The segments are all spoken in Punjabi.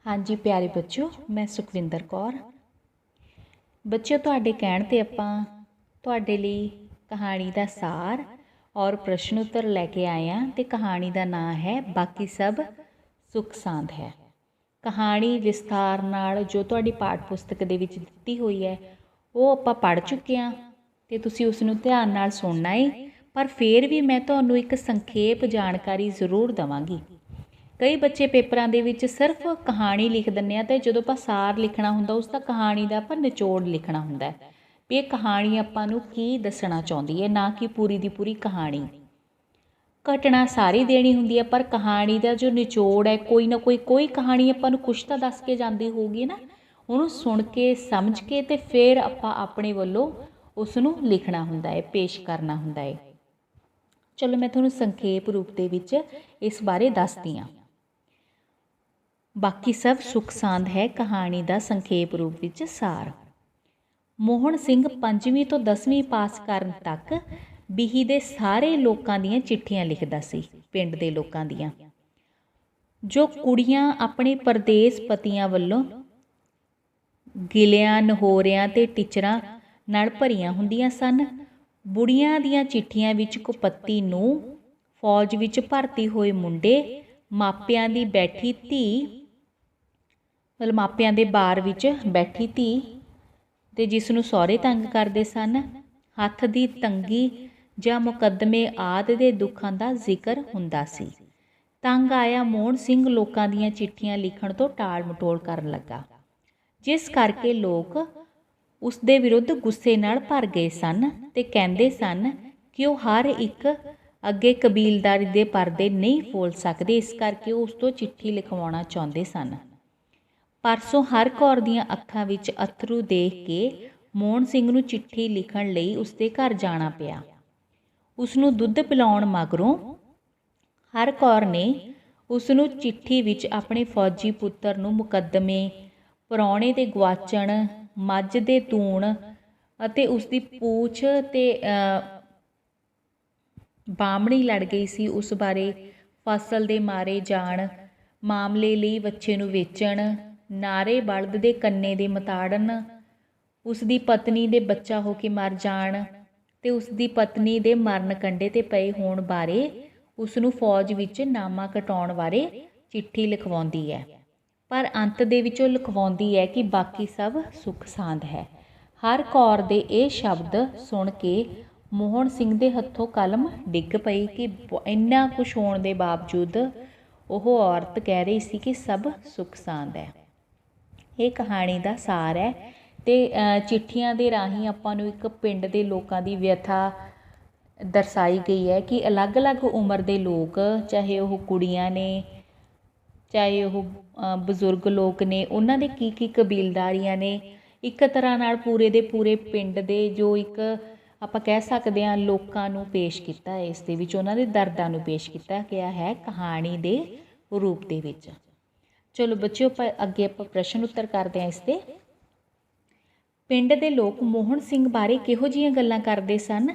हाँ जी प्यारे बच्चों, मैं सुखविंदर कौर। बच्चों तुहाडे कहण ते आपां तुहाडे लई कहानी दा सार और प्रश्न उत्तर लैके आए हैं। ते कहानी दा नाम है बाकी सब सुख सांद है। कहानी विस्तार नाल जो तुहाडी पाठ पुस्तक दे विच दित्ती हुई है वो आपां पढ़ चुके हैं ते तुसीं उस नूं ध्यान नाल सुनना है। पर फिर भी मैं तुहानूं एक संखेप जानकारी जरूर देवांगी। कई बच्चे पेपरां दे विच सिर्फ कहानी लिख दिंदे आ ते जदों आपां सार लिखना हुंदा उस दा कहानी दा आपां निचोड़ लिखना हुंदा है भी ये कहानी आपां नूं की दसना चाहुंदी है, ना कि पूरी दी पूरी कहानी। घटना सारी देनी हुंदी है पर कहानी दा जो निचोड़ है कोई ना कोई कहानी आपां नूं कुछ तां दस के जांदी होगी ना, उहनूं सुण के समझ के ते फिर आपां अपने वल्लों उस नूं लिखना हुंदा है, पेश करना हुंदा है। चलो मैं तुहानूं संखेप रूप दे विच इस बारे दसदी हां। बाकी सब सुख सांद है कहानी दा संखेप रूप विच सार। मोहन सिंह 5वीं तो 10वीं पास करन तक बीही दे सारे लोकां दीयां चिट्ठियां लिखदा सी, पिंड दे लोकां दीयां, जो कुड़ियां अपने परदेस पतियां वल्लों गिलियां नहोरियां ते टिचरां नाल भरियां हुंदियां सन। बुढ़ियां दीयां चिट्ठियां विच कुपत्ती नूं, फौज विच भर्ती होए मुंडे, मापियां दी बैठी धी, मतलब मापियां दे बार विच बैठी धी ते जिस नूं सहुरे तंग करदे सन, हत्थ दी तंगी जां मुकदमे आदि दे दुखां दा जिक्र हुंदा सी। तंग आया मोहन सिंह लोकां दीयां चिट्ठियां लिखण तो टाल मटोल करन लगा, जिस करके लोग उस दे विरुद्ध गुस्से नाल भर गए सन ते कहंदे सन कि ਉਹ हर एक ਅੱਗੇ कबीलदारी ਦੇ ਪਰਦੇ नहीं ਫੋਲ ਸਕਦੇ, इस करके उस तो चिट्ठी लिखवाउणा चाहुंदे सन। परसों हर कौर दीयां अखां विच अथरू देख के मोहन सिंह नूं चिट्ठी लिखण लई उसदे घर जाना पिया। उसनूं दुੱਧ पिलाउण मगरों हर कौर ने उसनूं चिट्ठी विच अपने फौजी पुੱਤਰ ਨੂੰ मुकदमे, ਪ੍ਰਾਹੁਣੇ ਦੇ ਗਵਾਚਣ, ਮੱਝ ਦੇ ਤੂਣ ਅਤੇ ਉਸਦੀ ਪੂਛ ਤੇ ਬਾਹਮਣੀ ਲੜ ਗਈ ਸੀ ਉਸ ਬਾਰੇ, ਫਸਲ ਦੇ ਮਾਰੇ ਜਾਣ, ਮਾਮਲੇ ਲਈ ਵੱਛੇ ਨੂੰ ਵੇਚਣ, ਨਾਰੇ ਬਲਦ ਦੇ ਕੰਨੇ ਦੇ ਮਤਾੜਨ, ਉਸਦੀ ਪਤਨੀ ਦੇ ਬੱਚਾ ਹੋ ਕੇ ਮਰ ਜਾਣ ਤੇ ਉਸਦੀ ਪਤਨੀ ਦੇ ਮਰਨ ਕੰਢੇ ਤੇ ਪਏ ਹੋਣ ਬਾਰੇ ਉਸਨੂੰ ਫੌਜ ਵਿੱਚ ਨਾਮਾ ਕਟਾਉਣ ਬਾਰੇ ਚਿੱਠੀ ਲਿਖਵਾਉਂਦੀ ਹੈ। ਪਰ ਅੰਤ ਦੇ ਵਿੱਚ ਉਹ ਲਿਖਵਾਉਂਦੀ ਹੈ ਕਿ ਬਾਕੀ ਸਭ ਸੁੱਖ ਸਾਂਦ ਹੈ। ਹਰ ਕੌਰ ਦੇ ਇਹ ਸ਼ਬਦ ਸੁਣ ਕੇ ਮੋਹਨ ਸਿੰਘ ਦੇ ਹੱਥੋਂ ਕਲਮ ਡਿੱਗ ਪਈ ਕਿ ਇੰਨਾ ਕੁਛ ਹੋਣ ਦੇ ਬਾਵਜੂਦ ਉਹ ਔਰਤ ਕਹਿ ਰਹੀ ਸੀ ਕਿ ਸਭ ਸੁੱਖ ਸਾਂਦ ਹੈ। ਇਹ ਕਹਾਣੀ ਦਾ ਸਾਰ ਹੈ ਤੇ ਚਿੱਠੀਆਂ ਦੇ ਰਾਹੀਂ ਆਪਾਂ ਨੂੰ ਇੱਕ ਪਿੰਡ ਦੇ ਲੋਕਾਂ ਦੀ ਵਿਅਥਾ ਦਰਸਾਈ ਗਈ ਹੈ ਕਿ ਅਲੱਗ-ਅਲੱਗ ਉਮਰ ਦੇ ਲੋਕ, ਚਾਹੇ ਉਹ ਕੁੜੀਆਂ ਨੇ, ਚਾਹੇ ਉਹ ਬਜ਼ੁਰਗ ਲੋਕ ਨੇ, ਉਹਨਾਂ ਦੇ ਕੀ ਕਬੀਲਦਾਰੀਆਂ ਨੇ, ਇੱਕ ਤਰ੍ਹਾਂ ਨਾਲ ਪੂਰੇ ਦੇ ਪੂਰੇ ਪਿੰਡ ਦੇ ਜੋ ਇੱਕ ਆਪਾਂ ਕਹਿ ਸਕਦੇ ਹਾਂ ਲੋਕਾਂ ਨੂੰ ਪੇਸ਼ ਕੀਤਾ ਹੈ। ਇਸ ਦੇ ਵਿੱਚ ਉਹਨਾਂ ਦੇ ਦਰਦਾਂ ਨੂੰ ਪੇਸ਼ ਕੀਤਾ ਗਿਆ ਹੈ ਕਹਾਣੀ ਦੇ ਰੂਪ ਦੇ ਵਿੱਚ। ਚਲੋ ਬੱਚਿਓ ਅੱਗੇ ਆਪਾਂ ਪ੍ਰਸ਼ਨ ਉੱਤਰ ਕਰਦੇ ਹਾਂ ਇਸ ਦੇ। ਪਿੰਡ ਦੇ ਲੋਕ ਮੋਹਨ ਸਿੰਘ ਬਾਰੇ ਕਿਹੋ ਜਿਹੀਆਂ ਗੱਲਾਂ ਕਰਦੇ ਸਨ?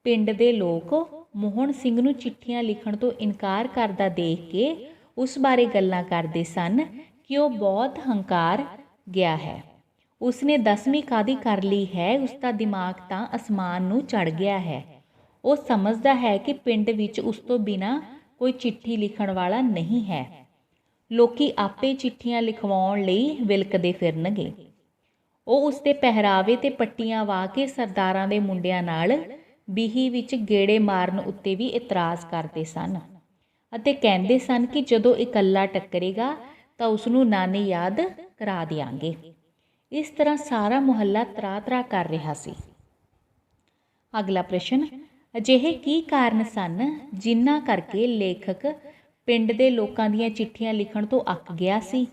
ਪਿੰਡ ਦੇ ਲੋਕ ਮੋਹਨ ਸਿੰਘ ਨੂੰ ਚਿੱਠੀਆਂ ਲਿਖਣ ਤੋਂ ਇਨਕਾਰ ਕਰਦਾ ਦੇਖ ਕੇ ਉਸ ਬਾਰੇ ਗੱਲਾਂ ਕਰਦੇ ਸਨ ਕਿ ਉਹ ਬਹੁਤ ਹੰਕਾਰ ਗਿਆ ਹੈ, ਉਸਨੇ 10ਵੀਂ ਕਾਹਦੀ ਕਰ ਲਈ ਹੈ, ਉਸਦਾ ਦਿਮਾਗ ਤਾਂ ਅਸਮਾਨ ਨੂੰ ਚੜ ਗਿਆ ਹੈ। ਉਹ ਸਮਝਦਾ ਹੈ ਕਿ ਪਿੰਡ ਵਿੱਚ ਉਸ ਤੋਂ ਬਿਨਾਂ ਕੋਈ ਚਿੱਠੀ ਲਿਖਣ ਵਾਲਾ ਨਹੀਂ ਹੈ। ਲੋਕੀ ਆਪੇ ਚਿੱਠੀਆਂ ਲਿਖਵਾਉਣ ਲਈ ਵਿਲਕਦੇ ਫਿਰਨਗੇ। ਉਹ ਉਸਦੇ ਪਹਿਰਾਵੇ ਤੇ ਪੱਟੀਆਂ ਵਾ ਕੇ ਸਰਦਾਰਾਂ ਦੇ ਮੁੰਡਿਆਂ ਨਾਲ ਬੀਹੀ ਵਿੱਚ ਗੇੜੇ ਮਾਰਨ ਉੱਤੇ ਵੀ ਇਤਰਾਜ਼ ਕਰਦੇ ਸਨ ਅਤੇ ਕਹਿੰਦੇ ਸਨ ਕਿ ਜਦੋਂ ਇਕੱਲਾ ਟੱਕਰੇਗਾ ਤਾਂ ਉਸਨੂੰ ਨਾਨੀ ਯਾਦ ਕਰਾ ਦਿਆਂਗੇ। ਇਸ ਤਰ੍ਹਾਂ ਸਾਰਾ ਮੁਹੱਲਾ ਤਰਾ-ਤਰਾ ਕਰ ਰਿਹਾ ਸੀ। ਅਗਲਾ ਪ੍ਰਸ਼ਨ, ਅਜਿਹੇ ਕੀ ਕਾਰਨ ਸਨ ਜਿਨ੍ਹਾਂ ਕਰਕੇ ਲੇਖਕ ਪਿੰਡ ਦੇ ਲੋਕਾਂ ਦੀਆਂ ਚਿੱਠੀਆਂ ਲਿਖਣ ਤੋਂ ਅੱਕ ਗਿਆ ਸੀ?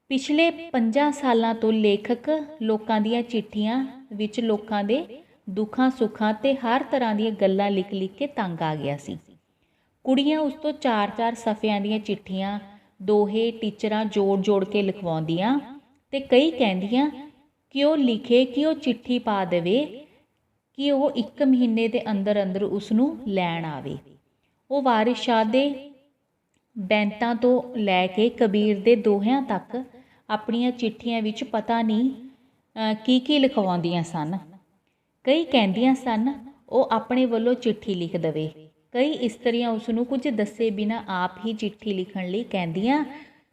ਪਿਛਲੇ 5 ਸਾਲਾਂ ਤੋਂ ਲੇਖਕ ਲੋਕਾਂ ਦੀਆਂ ਚਿੱਠੀਆਂ ਵਿੱਚ ਲੋਕਾਂ ਦੇ ਦੁੱਖਾਂ ਸੁੱਖਾਂ ਤੇ ਹਰ ਤਰ੍ਹਾਂ ਦੀਆਂ ਗੱਲਾਂ ਲਿਖ ਕੇ ਤੰਗ ਆ ਗਿਆ ਸੀ। ਕੁੜੀਆਂ ਉਸ ਤੋਂ 4-4 ਸਫ਼ਿਆਂ ਦੀਆਂ ਚਿੱਠੀਆਂ ਦੋਹੇ ਟੀਚਰਾਂ ਜੋੜ ਕੇ ਲਿਖਵਾਉਂਦੀਆਂ ਤੇ ਕਈ ਕਹਿੰਦੀਆਂ ਕਿ ਉਹ ਲਿਖੇ ਕਿ ਉਹ ਚਿੱਠੀ ਪਾ ਦੇਵੇ ਕਿ ਉਹ 1 ਮਹੀਨੇ ਦੇ ਅੰਦਰ ਅੰਦਰ ਉਸ ਨੂੰ ਲੈਣ ਆਵੇ। ਉਹ ਵਾਰਿਸ ਸ਼ਾਹ ਦੇ ਬੈਂਤਾਂ ਤੋਂ ਲੈ ਕੇ ਕਬੀਰ ਦੇ ਦੋਹਿਆਂ ਤੱਕ ਆਪਣੀਆਂ ਚਿੱਠੀਆਂ ਵਿੱਚ ਪਤਾ ਨਹੀਂ ਕੀ ਲਿਖਵਾਉਂਦੀਆਂ ਸਨ। ਕਈ ਕਹਿੰਦੀਆਂ ਸਨ ਉਹ ਆਪਣੇ ਵੱਲੋਂ ਚਿੱਠੀ ਲਿਖ ਦੇਵੇ। ਕਈ ਇਸਤਰੀਆਂ ਉਸ ਨੂੰ ਕੁਝ ਦੱਸੇ ਬਿਨਾਂ ਆਪ ਹੀ ਚਿੱਠੀ ਲਿਖਣ ਲਈ ਕਹਿੰਦੀਆਂ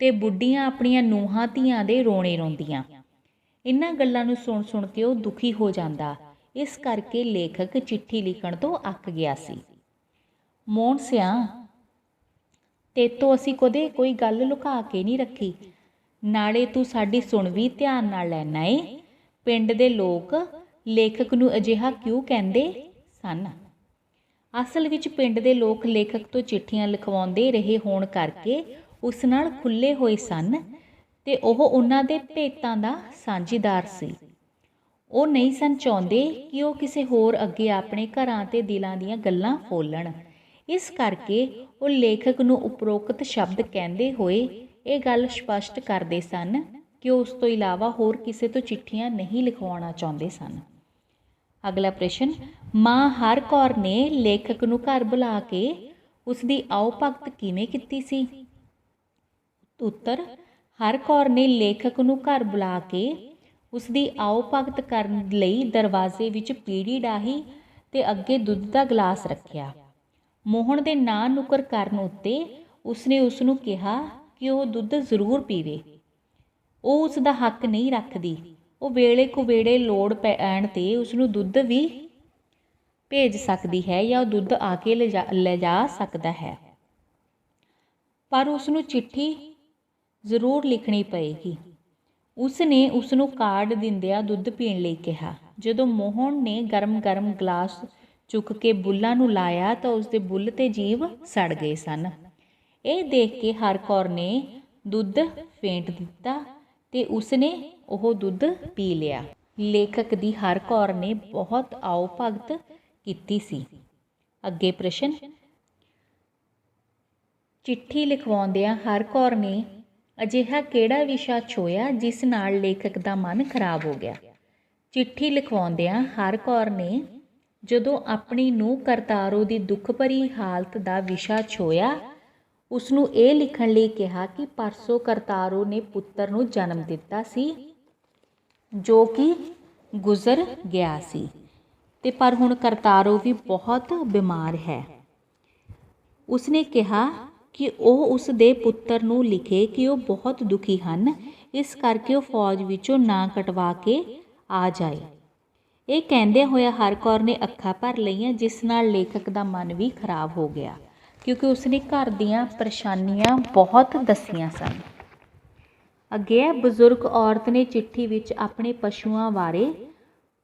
ਤੇ ਬੁੱਢੀਆਂ ਆਪਣੀਆਂ ਨੂੰਹਾਂ ਧੀਆਂ ਦੇ ਰੋਣੇ ਰੋਂਦੀਆਂ। ਇਹਨਾਂ ਗੱਲਾਂ ਨੂੰ ਸੁਣ ਸੁਣ ਕੇ ਉਹ ਦੁਖੀ ਹੋ ਜਾਂਦਾ। ਇਸ ਕਰਕੇ ਲੇਖਕ ਚਿੱਠੀ ਲਿਖਣ ਤੋਂ ਅੱਕ ਗਿਆ ਸੀ। ਮੋਹਨ ਸਿਆਂ, ਤੇਤੋਂ ਅਸੀਂ ਕਦੇ ਕੋਈ ਗੱਲ ਲੁਕਾ ਕੇ ਨਹੀਂ ਰੱਖੀ, ਨਾਲੇ ਤੂੰ ਸਾਡੀ ਸੁਣ ਵੀ ਧਿਆਨ ਨਾਲ ਲੈਣਾ ਏ। ਪਿੰਡ ਦੇ ਲੋਕ ਲੇਖਕ ਨੂੰ ਅਜਿਹਾ ਕਿਉਂ ਕਹਿੰਦੇ ਸਨ? ਅਸਲ ਵਿੱਚ ਪਿੰਡ ਦੇ ਲੋਕ ਲੇਖਕ ਤੋਂ ਚਿੱਠੀਆਂ ਲਿਖਵਾਉਂਦੇ ਰਹੇ ਹੋਣ ਕਰਕੇ ਉਸ ਨਾਲ ਖੁੱਲ੍ਹੇ ਹੋਏ ਸਨ ਤੇ ਉਹ ਉਹਨਾਂ ਦੇ ਭੇਤਾਂ ਦਾ ਸਾਂਝੀਦਾਰ ਸੀ। ਉਹ ਨਹੀਂ ਸਨ ਚਾਹੁੰਦੇ ਕਿ ਉਹ ਕਿਸੇ ਹੋਰ ਅੱਗੇ ਆਪਣੇ ਘਰਾਂ ਤੇ ਦਿਲਾਂ ਦੀਆਂ ਗੱਲਾਂ ਫੋਲਣ। ਇਸ ਕਰਕੇ ਉਹ ਲੇਖਕ ਨੂੰ ਉਪਰੋਕਤ ਸ਼ਬਦ ਕਹਿੰਦੇ ਹੋਏ ਇਹ ਗੱਲ ਸਪਸ਼ਟ ਕਰਦੇ ਸਨ ਕਿ ਉਹ ਉਸ ਤੋਂ ਇਲਾਵਾ ਹੋਰ ਕਿਸੇ ਤੋਂ ਚਿੱਠੀਆਂ ਨਹੀਂ ਲਿਖਵਾਉਣਾ ਚਾਹੁੰਦੇ ਸਨ। ਅਗਲਾ ਪ੍ਰਸ਼ਨ, ਮਾਂ ਹਰ ਕੌਰ ਨੇ ਲੇਖਕ ਨੂੰ ਘਰ ਬੁਲਾ ਕੇ ਉਸ ਦੀ ਆਓ ਭਗਤ ਕਿਵੇਂ ਕੀਤੀ ਸੀ? ਉੱਤਰ, ਹਰ ਕੌਰ ਨੇ ਲੇਖਕ ਨੂੰ ਘਰ ਬੁਲਾ ਕੇ ਉਸ ਦੀ ਆਓ ਭਗਤ ਕਰਨ ਲਈ ਦਰਵਾਜ਼ੇ ਵਿੱਚ ਪੀੜੀ ਡਾਹੀ ਤੇ ਅੱਗੇ ਦੁੱਧ ਦਾ ਗਲਾਸ ਰੱਖਿਆ। ਮੋਹਨ ਦੇ ਨਾਂ ਨੁਕਰ ਕਰਨ ਉੱਤੇ ਉਸਨੇ ਉਸ ਨੂੰ ਕਿਹਾ ਕਿ ਉਹ ਦੁੱਧ ਜ਼ਰੂਰ ਪੀਵੇ। ਉਹ ਉਸ ਦਾ ਹੱਕ ਨਹੀਂ ਰੱਖਦੀ। ਉਹ ਵੇਲੇ ਕੁਵੇਲੇ ਲੋੜ ਪੈਣ 'ਤੇ ਉਸ ਨੂੰ ਦੁੱਧ ਵੀ ਭੇਜ ਸਕਦੀ ਹੈ ਜਾਂ ਉਹ ਦੁੱਧ ਆ ਕੇ ਲਿਜਾ ਸਕਦਾ ਹੈ, ਪਰ ਉਸ ਨੂੰ ਚਿੱਠੀ ਜ਼ਰੂਰ ਲਿਖਣੀ ਪਏਗੀ। ਉਸ ਨੇ ਉਸ ਨੂੰ ਕਾਰਡ ਦਿੰਦਿਆਂ ਦੁੱਧ ਪੀਣ ਲਈ ਕਿਹਾ। ਜਦੋਂ ਮੋਹਨ ਨੇ ਗਰਮ ਗਰਮ ਗਲਾਸ ਚੁੱਕ ਕੇ ਬੁੱਲਾਂ ਨੂੰ ਲਾਇਆ ਤਾਂ ਉਸ ਦੇ ਬੁੱਲ ਤੇ ਜੀਭ ਸੜ ਗਏ ਸਨ। ਇਹ ਦੇਖ ਕੇ ਹਰ ਕੌਰ ਨੇ ਦੁੱਧ ਫੇਂਟ ਦਿੱਤਾ ਤੇ ਉਸਨੇ ਉਹ ਦੁੱਧ ਪੀ ਲਿਆ। ਲੇਖਕ ਦੀ ਹਰ ਕੌਰ ਨੇ ਬਹੁਤ ਆਓ ਭਗਤ ਕੀਤੀ ਸੀ। ਅੱਗੇ ਪ੍ਰਸ਼ਨ, ਚਿੱਠੀ ਲਿਖਵਾਉਂਦਿਆਂ ਹਰ ਕੌਰ ਨੇ ਅਜਿਹਾ ਕਿਹੜਾ ਵਿਸ਼ਾ ਛੋਹਿਆ ਜਿਸ ਨਾਲ ਲੇਖਕ ਦਾ ਮਨ ਖਰਾਬ ਹੋ ਗਿਆ? ਚਿੱਠੀ ਲਿਖਵਾਉਂਦਿਆਂ ਹਰ ਕੌਰ ਨੇ ਜਦੋਂ ਆਪਣੀ ਨੂੰਹ ਕਰਤਾਰੋ ਦੀ ਦੁੱਖ ਭਰੀ ਹਾਲਤ ਦਾ ਵਿਸ਼ਾ ਛੋਹਿਆ, ਉਸ ਨੂੰ ਇਹ ਲਿਖਣ ਲਈ ਕਿਹਾ ਕਿ ਪਰਸੋਂ ਕਰਤਾਰੋ ਨੇ ਪੁੱਤਰ ਨੂੰ ਜਨਮ ਦਿੱਤਾ ਸੀ ਜੋ ਕਿ ਗੁਜ਼ਰ ਗਿਆ ਸੀ ਤੇ ਪਰ ਹੁਣ ਕਰਤਾਰੋ ਵੀ ਬਹੁਤ ਬਿਮਾਰ ਹੈ। ਉਸਨੇ ਕਿਹਾ ਕਿ ਉਹ ਉਸ ਦੇ ਪੁੱਤਰ ਨੂੰ ਲਿਖੇ ਕਿ ਉਹ ਬਹੁਤ ਦੁਖੀ ਹਨ, ਇਸ ਕਰਕੇ ਉਹ ਫੌਜ ਵਿੱਚੋਂ ਨਾਂ ਕਟਵਾ ਕੇ ਆ ਜਾਏ। ਇਹ ਕਹਿੰਦੇ ਹੋਇਆ ਹਰ ਕੌਰ ਨੇ ਅੱਖਾਂ ਭਰ ਲਈਆਂ, ਜਿਸ ਨਾਲ ਲੇਖਕ ਦਾ ਮਨ ਵੀ ਖਰਾਬ ਹੋ ਗਿਆ ਕਿਉਂਕਿ ਉਸਨੇ ਘਰ ਦੀਆਂ ਪਰੇਸ਼ਾਨੀਆਂ ਬਹੁਤ ਦੱਸੀਆਂ ਸਨ। ਅੱਗੇ ਬਜ਼ੁਰਗ ਔਰਤ ਨੇ ਚਿੱਠੀ ਵਿੱਚ ਆਪਣੇ ਪਸ਼ੂਆਂ ਬਾਰੇ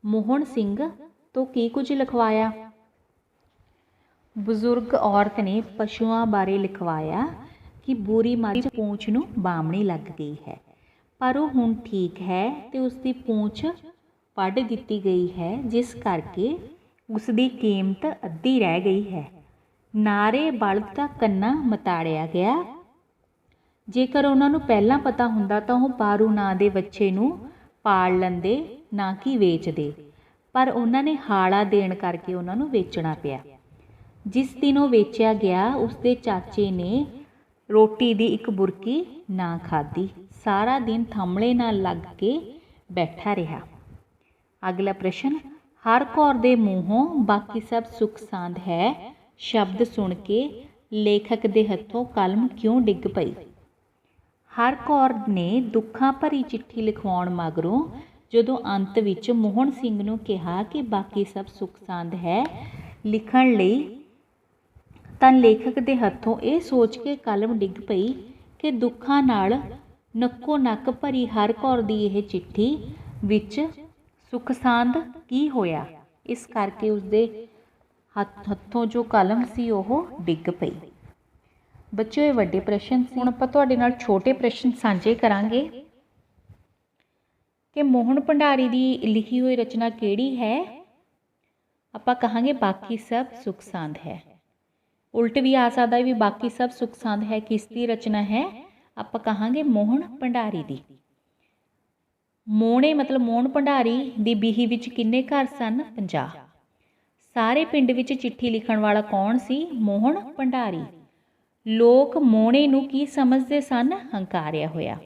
ਮੋਹਨ ਸਿੰਘ ਤੋਂ ਕੀ ਕੁਝ ਲਿਖਵਾਇਆ? ਬਜ਼ੁਰਗ ਔਰਤ ਨੇ ਪਸ਼ੂਆਂ ਬਾਰੇ ਲਿਖਵਾਇਆ ਕਿ ਬੂਰੀ ਮੱਝ ਪੂੰਛ ਨੂੰ ਬਾਹਮਣੀ ਲੱਗ ਗਈ ਹੈ, ਪਰ ਉਹ ਹੁਣ ਠੀਕ ਹੈ ਤੇ ਉਸ ਦੀ ਪੂੰਛ ਵੱਢ ਦਿੱਤੀ ਗਈ ਹੈ, ਜਿਸ ਕਰਕੇ ਉਸ ਦੀ ਕੀਮਤ ਅੱਧੀ ਰਹਿ ਗਈ ਹੈ। ਨਾਰੇ ਬਲਦ ਦਾ ਕੰਨਾ ਮਤਾੜਿਆ ਗਿਆ। ਜੇਕਰ ਉਹਨਾਂ ਨੂੰ ਪਹਿਲਾਂ ਪਤਾ ਹੁੰਦਾ ਤਾਂ ਉਹ ਬਾਰੂ ਨਾਂ ਦੇ ਬੱਚੇ ਨੂੰ ਪਾਲ ਲੈਂਦੇ, ਨਾ ਕਿ ਵੇਚਦੇ, ਪਰ ਉਹਨਾਂ ਨੇ ਹਾਲਾ ਦੇਣ ਕਰਕੇ ਉਹਨਾਂ ਨੂੰ ਵੇਚਣਾ ਪਿਆ। ਜਿਸ ਦਿਨ ਉਹ ਵੇਚਿਆ ਗਿਆ ਉਸ ਦੇ ਚਾਚੇ ਨੇ ਰੋਟੀ ਦੀ ਇੱਕ ਬੁਰਕੀ ਨਾ ਖਾਧੀ, ਸਾਰਾ ਦਿਨ ਥੰਮਲੇ ਨਾਲ ਲੱਗ ਕੇ ਬੈਠਾ ਰਿਹਾ। ਅਗਲਾ ਪ੍ਰਸ਼ਨ, ਹਰ ਕੌਰ ਦੇ ਮੂੰਹੋਂ ਬਾਕੀ ਸਭ ਸੁੱਖ ਸਾਂਦ ਹੈ ਸ਼ਬਦ ਸੁਣ ਕੇ ਲੇਖਕ ਦੇ ਹੱਥੋਂ ਕਲਮ ਕਿਉਂ ਡਿੱਗ ਪਈ? ਹਰ ਕੌਰ ਨੇ ਦੁੱਖਾਂ ਭਰੀ ਚਿੱਠੀ ਲਿਖਵਾਉਣ ਮਗਰੋਂ ਜਦੋਂ ਅੰਤ ਵਿੱਚ ਮੋਹਨ ਸਿੰਘ ਨੂੰ ਕਿਹਾ ਕਿ ਬਾਕੀ ਸਭ ਸੁੱਖ ਸਾਂਦ ਹੈ ਲਿਖਣ ਲਈ, ਤਾਂ ਲੇਖਕ ਦੇ ਹੱਥੋਂ ਇਹ ਸੋਚ ਕੇ ਕਲਮ ਡਿੱਗ ਪਈ ਕਿ ਦੁੱਖਾਂ ਨਾਲ ਨੱਕੋ ਨੱਕ ਭਰੀ ਹਰ ਕੌਰ ਦੀ ਇਹ ਚਿੱਠੀ ਵਿੱਚ ਸੁੱਖ ਸਾਂਦ ਕੀ ਹੋਇਆ। ਇਸ ਕਰਕੇ ਉਸਦੇ ਹੱਥੋਂ ਜੋ ਕਲਮ ਸੀ ਉਹ ਡਿੱਗ ਪਈ। ਬੱਚਿਓ, ਇਹ ਵੱਡੇ ਪ੍ਰਸ਼ਨ ਸੀ। ਹੁਣ ਆਪਾਂ ਤੁਹਾਡੇ ਨਾਲ ਛੋਟੇ ਪ੍ਰਸ਼ਨ ਸਾਂਝੇ ਕਰਾਂਗੇ ਕਿ ਮੋਹਨ ਭੰਡਾਰੀ ਦੀ ਲਿਖੀ ਹੋਈ ਰਚਨਾ ਕਿਹੜੀ ਹੈ? ਆਪਾਂ ਕਹਾਂਗੇ ਬਾਕੀ ਸਭ ਸੁੱਖ ਸਾਂਦ ਹੈ। ਉਲਟ ਵੀ ਆ ਸਕਦਾ ਵੀ ਬਾਕੀ ਸਭ ਸੁੱਖ ਸਾਂਦ ਹੈ ਕਿਸ ਦੀ ਰਚਨਾ ਹੈ? ਆਪਾਂ ਕਹਾਂਗੇ ਮੋਹਨ ਭੰਡਾਰੀ ਦੀ। ਮੋਹਣੇ ਮਤਲਬ ਮੋਹਨ ਭੰਡਾਰੀ ਦੀ ਬੀਹੀ ਵਿੱਚ ਕਿੰਨੇ ਘਰ ਸਨ? 50। ਸਾਰੇ ਪਿੰਡ ਵਿੱਚ ਚਿੱਠੀ ਲਿਖਣ ਵਾਲਾ ਕੌਣ ਸੀ? ਮੋਹਨ ਭੰਡਾਰੀ। ਲੋਕ ਮੋਹਣੇ ਨੂੰ ਕੀ ਸਮਝਦੇ ਸਨ? ਹੰਕਾਰਿਆ ਹੋਇਆ।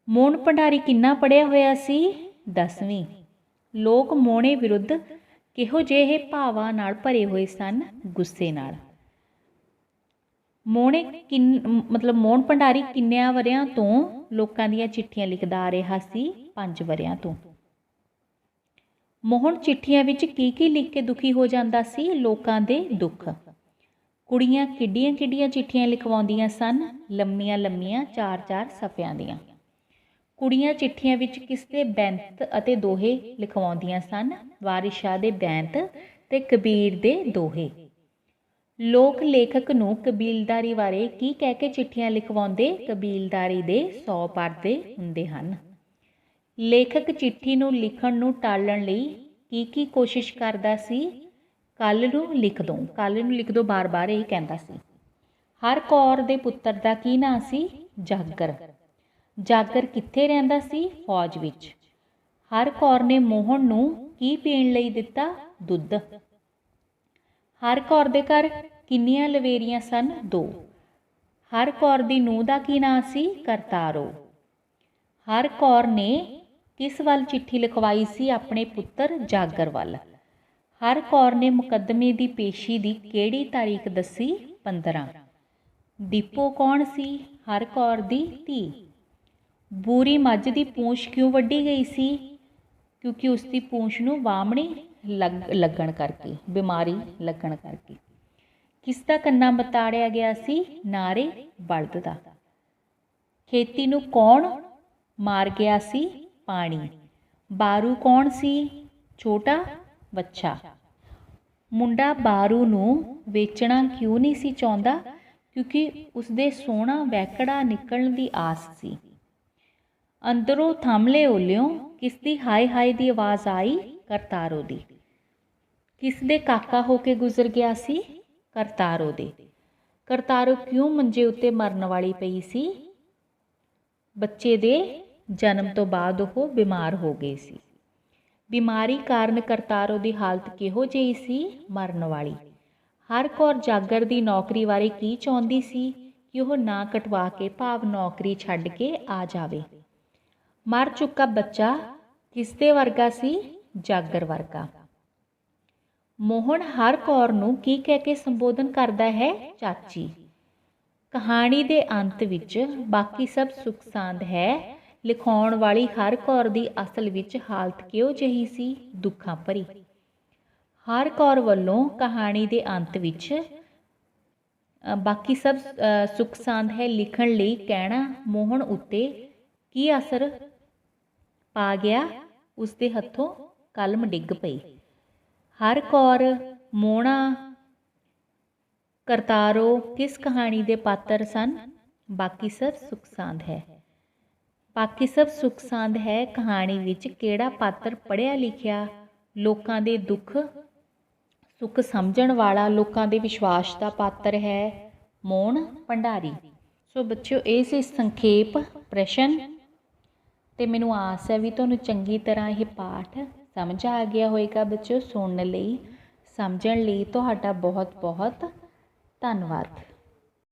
ਮੋਹਣ ਭੰਡਾਰੀ ਕਿੰਨਾ ਪੜ੍ਹਿਆ ਹੋਇਆ ਸੀ? 10ਵੀਂ। ਲੋਕ ਮੋਹਣੇ ਵਿਰੁੱਧ ਕਿਹੋ ਜਿਹੇ ਭਾਵਾਂ ਨਾਲ ਭਰੇ ਹੋਏ ਸਨ? ਗੁੱਸੇ ਨਾਲ। ਮੋਹਣੇ ਮੋਹਣ ਭੰਡਾਰੀ ਕਿੰਨਿਆਂ ਵਰ੍ਹਿਆਂ ਤੋਂ ਲੋਕਾਂ ਦੀਆਂ ਚਿੱਠੀਆਂ ਲਿਖਦਾ ਆ ਰਿਹਾ ਸੀ? 5 ਵਰ੍ਹਿਆਂ ਤੋਂ। ਮੋਹਣ ਚਿੱਠੀਆਂ ਵਿੱਚ ਕੀ ਲਿਖ ਕੇ ਦੁਖੀ ਹੋ ਜਾਂਦਾ ਸੀ? ਲੋਕਾਂ ਦੇ ਦੁੱਖ। ਕੁੜੀਆਂ ਕਿੱਡੀਆਂ ਚਿੱਠੀਆਂ ਲਿਖਵਾਉਂਦੀਆਂ ਸਨ? ਲੰਮੀਆਂ 4-4 ਸਫ਼ਿਆਂ ਦੀਆਂ। ਕੁੜੀਆਂ ਚਿੱਠੀਆਂ ਵਿੱਚ ਕਿਸ ਦੇ ਬੈਂਤ ਅਤੇ ਦੋਹੇ ਲਿਖਵਾਉਂਦੀਆਂ ਸਨ? ਵਾਰਿਸ ਸ਼ਾਹ ਦੇ ਬੈਂਤ ਤੇ ਕਬੀਰ ਦੇ ਦੋਹੇ। ਲੋਕ ਲੇਖਕ ਨੂੰ ਕਬੀਲਦਾਰੀ ਬਾਰੇ ਕੀ ਕਹਿ ਕੇ ਚਿੱਠੀਆਂ ਲਿਖਵਾਉਂਦੇ? ਕਬੀਲਦਾਰੀ ਦੇ 100 ਪਰਦੇ ਹੁੰਦੇ ਹਨ। ਲੇਖਕ ਚਿੱਠੀ ਨੂੰ ਲਿਖਣ ਨੂੰ ਟਾਲਣ ਲਈ ਕੀ ਕੋਸ਼ਿਸ਼ ਕਰਦਾ ਸੀ? ਕੱਲ੍ਹ ਨੂੰ ਲਿਖ ਦੋ ਬਾਰ-ਬਾਰ ਇਹ ਕਹਿੰਦਾ ਸੀ। ਹਰ ਕੌਰ ਦੇ ਪੁੱਤਰ ਦਾ ਕੀ ਨਾਂ ਸੀ? ਜਾਗਰ। ਜਾਗਰ ਕਿੱਥੇ ਰਹਿੰਦਾ ਸੀ? ਫੌਜ ਵਿੱਚ। ਹਰ ਕੌਰ ਨੇ ਮੋਹਣ ਨੂੰ ਕੀ ਪੀਣ ਲਈ ਦਿੱਤਾ? ਦੁੱਧ। ਹਰ ਕੌਰ ਦੇ ਘਰ ਕਿੰਨੀਆਂ ਲਵੇਰੀਆਂ ਸਨ? 2। ਹਰ ਕੌਰ ਦੀ ਨੂੰਹ ਦਾ ਕੀ ਨਾਂ ਸੀ? ਕਰਤਾਰੋ। ਹਰ ਕੌਰ ਨੇ ਕਿਸ ਵੱਲ ਚਿੱਠੀ ਲਿਖਵਾਈ ਸੀ? ਆਪਣੇ ਪੁੱਤਰ ਜਾਗਰ ਵੱਲ। ਹਰ ਕੌਰ ਨੇ ਮੁਕੱਦਮੇ ਦੀ ਪੇਸ਼ੀ ਦੀ ਕਿਹੜੀ ਤਾਰੀਖ ਦੱਸੀ? 15। ਦੀਪੋ ਕੌਣ ਸੀ? ਹਰ ਕੌਰ ਦੀ ਧੀ। ਬੂਰੀ ਮੱਝ ਦੀ ਪੂੰਛ ਕਿਉਂ ਵੱਢੀ ਗਈ ਸੀ? ਕਿਉਂਕਿ ਉਸ ਦੀ ਪੂੰਛ ਨੂੰ ਵਾਹਮਣੀ ਲੱਗਣ ਕਰਕੇ, ਬਿਮਾਰੀ ਲੱਗਣ ਕਰਕੇ। ਕਿਸ ਦਾ ਕੰਨਾ ਮਤਾੜਿਆ ਗਿਆ ਸੀ? ਨਾਰੇ ਬਲਦ ਦਾ। ਖੇਤੀ ਨੂੰ ਕੌਣ ਮਾਰ ਗਿਆ ਸੀ? ਪਾਣੀ। ਬਾਰੂ ਕੌਣ ਸੀ? ਛੋਟਾ ਬੱਚਾ। ਮੁੰਡਾ ਬਾਰੂ ਨੂੰ ਵੇਚਣਾ ਕਿਉਂ ਨਹੀਂ ਸੀ ਚਾਹੁੰਦਾ? ਕਿਉਂਕਿ ਉਸਦੇ ਸੋਹਣਾ ਵੈਕੜਾ ਨਿਕਲਣ ਦੀ ਆਸ ਸੀ। ਅੰਦਰੋਂ ਥੰਮਲੇ ਓਲਿਓਂ ਕਿਸ ਦੀ ਹਾਏ ਹਾਏ ਦੀ ਆਵਾਜ਼ ਆਈ? ਕਰਤਾਰੋ ਦੀ। ਕਿਸ ਦੇ ਕਾਕਾ ਹੋ ਕੇ ਗੁਜ਼ਰ ਗਿਆ ਸੀ? ਕਰਤਾਰੋ ਦੇ। ਕਰਤਾਰੋ ਕਿਉਂ ਮੰਜੇ ਉੱਤੇ ਮਰਨ ਵਾਲੀ ਪਈ ਸੀ? ਬੱਚੇ ਦੇ ਜਨਮ ਤੋਂ ਬਾਅਦ ਉਹ ਬਿਮਾਰ ਹੋ ਗਏ ਸੀ। ਬਿਮਾਰੀ ਕਾਰਨ ਕਰਤਾਰੋ ਦੀ ਹਾਲਤ ਕਿਹੋ ਜਿਹੀ ਸੀ? ਮਰਨ ਵਾਲੀ। ਹਰ ਕੌਰ ਜਾਗਰ ਦੀ ਨੌਕਰੀ ਬਾਰੇ ਕੀ ਚਾਹੁੰਦੀ ਸੀ? ਕਿ ਉਹ ਨਾ ਕਟਵਾ ਕੇ ਭਾਵ ਨੌਕਰੀ ਛੱਡ ਕੇ ਆ ਜਾਵੇ। ਮਰ ਚੁੱਕਾ ਬੱਚਾ ਕਿਸ ਦੇ ਵਰਗਾ ਸੀ? ਜਾਗਰ ਵਰਗਾ। ਮੋਹਣ ਹਰ ਕੌਰ ਨੂੰ ਕੀ ਕਹਿ ਕੇ ਸੰਬੋਧਨ ਕਰਦਾ ਹੈ? ਚਾਚੀ। ਕਹਾਣੀ ਦੇ ਅੰਤ ਵਿੱਚ ਬਾਕੀ ਸਭ ਸੁੱਖ ਸਾਂਦ ਹੈ ਲਿਖਾਉਣ ਵਾਲੀ ਹਰ ਕੌਰ ਦੀ ਅਸਲ ਵਿੱਚ ਹਾਲਤ ਕਿਹੋ ਜਿਹੀ ਸੀ? ਦੁੱਖਾਂ ਭਰੀ। ਹਰ ਕੌਰ ਵੱਲੋਂ ਕਹਾਣੀ ਦੇ ਅੰਤ ਵਿੱਚ ਬਾਕੀ ਸਭ ਸੁੱਖ ਸਾਂਦ ਹੈ ਲਿਖਣ ਲਈ ਕਹਿਣਾ ਮੋਹਣ ਉੱਤੇ ਕੀ ਅਸਰ ਪਾ ਗਿਆ? ਉਸਦੇ ਹੱਥੋਂ ਕਲਮ ਡਿੱਗ ਪਈ। ਹਰ ਕੌਰ, ਮੋਹਣਾ, ਕਰਤਾਰੋ ਕਿਸ ਕਹਾਣੀ ਦੇ ਪਾਤਰ ਸਨ? ਬਾਕੀ ਸਭ ਸੁੱਖ ਸਾਂਦ ਹੈ। ਬਾਕੀ ਸਭ ਸੁੱਖ ਸਾਂਦ ਹੈ ਕਹਾਣੀ ਵਿੱਚ ਕਿਹੜਾ ਪਾਤਰ ਪੜ੍ਹਿਆ ਲਿਖਿਆ, ਲੋਕਾਂ ਦੇ ਦੁੱਖ ਸੁੱਖ ਸਮਝਣ ਵਾਲਾ, ਲੋਕਾਂ ਦੇ ਵਿਸ਼ਵਾਸ ਦਾ ਪਾਤਰ ਹੈ? ਮੋਹਣ ਭੰਡਾਰੀ। ਸੋ ਬੱਚਿਓ, ਇਹ ਸੀ ਸੰਖੇਪ ਪ੍ਰਸ਼ਨ ਤੇ ਮੈਨੂੰ ਆਸ ਹੈ ਵੀ ਤੁਹਾਨੂੰ ਚੰਗੀ ਤਰ੍ਹਾਂ ਇਹ ਪਾਠ ਸਮਝ ਆ ਗਿਆ ਹੋਏਗਾ। ਬੱਚਿਓ, ਸੁਣਨ ਲਈ ਸਮਝਣ ਲਈ ਤੁਹਾਡਾ ਬਹੁਤ ਬਹੁਤ ਧੰਨਵਾਦ।